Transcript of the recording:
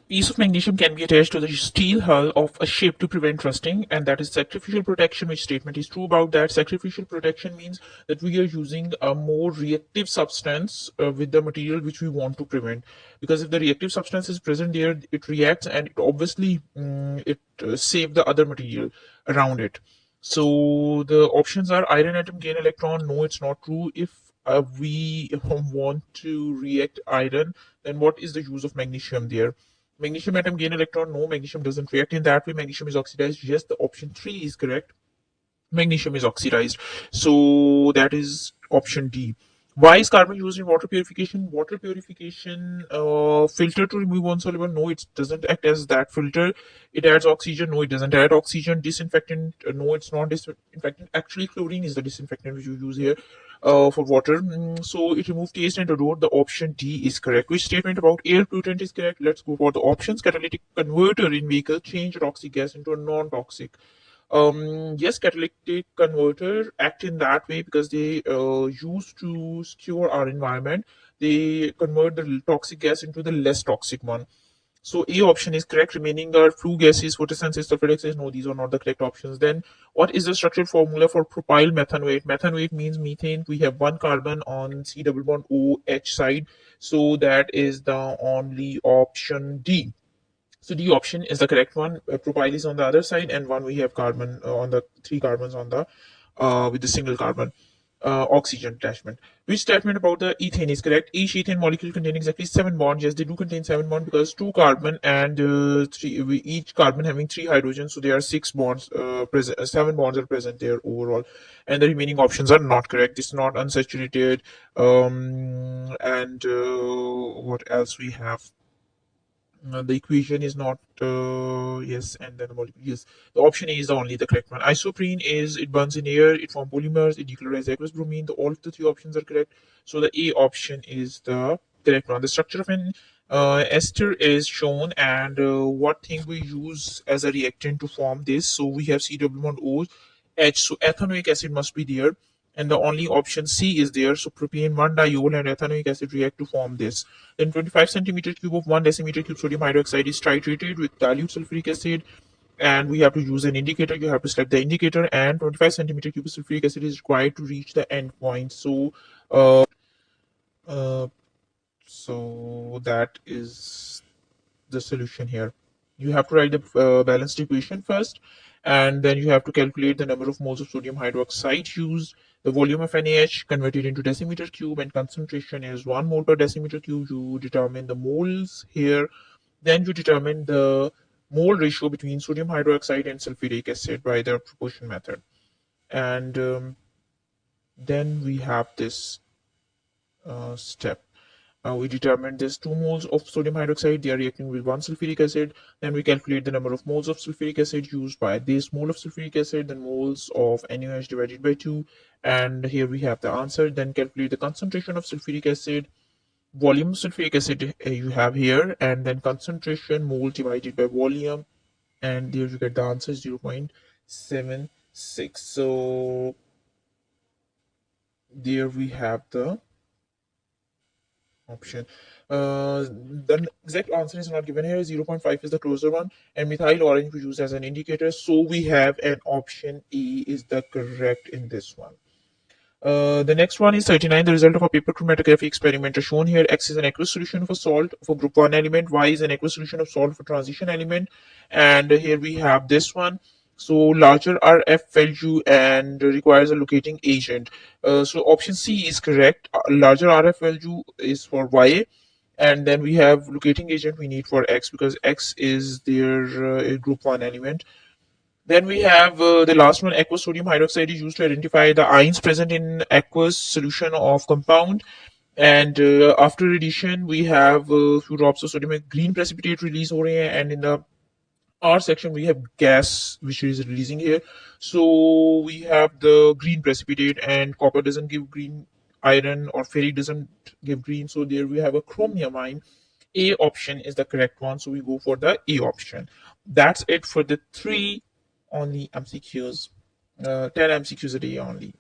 Piece of magnesium can be attached to the steel hull of a ship to prevent rusting, and that is sacrificial protection. Which statement is true about that? Sacrificial protection means that we are using a more reactive substance with the material which we want to prevent. Because if the reactive substance is present there, it reacts and it obviously save the other material around it. So the options are iron atom gain electron. No, it's not true. If we want to react iron, then what is the use of magnesium there? Magnesium atom gain electron. No, magnesium doesn't react in that way. Magnesium is oxidized. Yes, the option 3 is correct. Magnesium is oxidized. So that is option D. Why is carbon used in water purification? Water purification filter to remove insoluble? No, it doesn't act as that filter. It adds oxygen? No, it doesn't add oxygen. Disinfectant? No, it's not disinfectant. Actually, chlorine is the disinfectant which you use here for water. So it removes taste and odor. The option D is correct. Which statement about air pollutant is correct? Let's go for the options. Catalytic converter in vehicle change toxic gas into a non-toxic. Yes, catalytic converter act in that way because they used to secure our environment. They convert the toxic gas into the less toxic one. So A option is correct. Remaining are flue gases, photosynthesis, sulfuric acid. No, these are not the correct options. Then what is the structural formula for propyl methanoate? Methanoate means methane. We have one carbon on C double bond OH side. So that is the only option D. So D option is the correct one. Propyl is on the other side, and one we have carbon on the three carbons on the with the single carbon oxygen attachment. Which statement about the ethane is correct? Each ethane molecule contains exactly 7 bonds. Yes, they do contain 7 bonds because two carbon and each carbon having 3 hydrogens, so there are 6 bonds present. 7 bonds are present there overall, and the remaining options are not correct. It's not unsaturated. And what else we have? The equation is not yes, and then the molecule, yes, the option A is the only the correct one. Isoprene is it burns in air, it forms polymers, it decolorizes aqueous bromine. All of the three options are correct, so the A option is the correct one. The structure of an ester is shown, and what thing we use as a reactant to form this. So we have C double bond O H, so ethanoic acid must be there, and the only option C is there. So propane 1-diol and ethanoic acid react to form this. Then 25 centimeter cube of 1 decimeter cube sodium hydroxide is titrated with dilute sulfuric acid, and we have to use an indicator. You have to select the indicator, and 25 centimeter cube of sulfuric acid is required to reach the end point. So uh, so that is the solution here. You have to write the balanced equation first, and then you have to calculate the number of moles of sodium hydroxide used, the volume of NaH converted into decimeter cube, and concentration is 1 mole per decimeter cube. You determine the moles here. Then you determine the mole ratio between sodium hydroxide and sulfuric acid by the proportion method. And then we have this step. We determined there's 2 moles of sodium hydroxide, they are reacting with 1 sulfuric acid. Then we calculate the number of moles of sulfuric acid used by this mole of sulfuric acid, then moles of NaOH divided by 2, and here we have the answer. Then calculate the concentration of sulfuric acid, volume of sulfuric acid you have here, and then concentration mole divided by volume, and there you get the answer 0.76. So there we have the option. The exact answer is not given here. 0.5 is the closer one, and methyl orange we use as an indicator. So we have an option E is the correct in this one. The next one is 39. The result of a paper chromatography experiment is shown here. X is an aqueous solution of a salt for group 1 element. Y is an aqueous solution of salt for transition element. And here we have this one. So larger RF value and requires a locating agent. So option C is correct. Larger RF value is for Y. And then we have locating agent we need for X because X is their group 1 element. Then we have the last one, aqueous sodium hydroxide is used to identify the ions present in aqueous solution of compound. And after addition, we have a few drops of sodium green precipitate release over here, and in the R section we have gas which is releasing here. So we have the green precipitate, and copper doesn't give green, iron or ferric doesn't give green. So there we have a chromium ion. A option is the correct one, so we go for the A option. That's it for the 3 only MCQs, 10 MCQs a day only.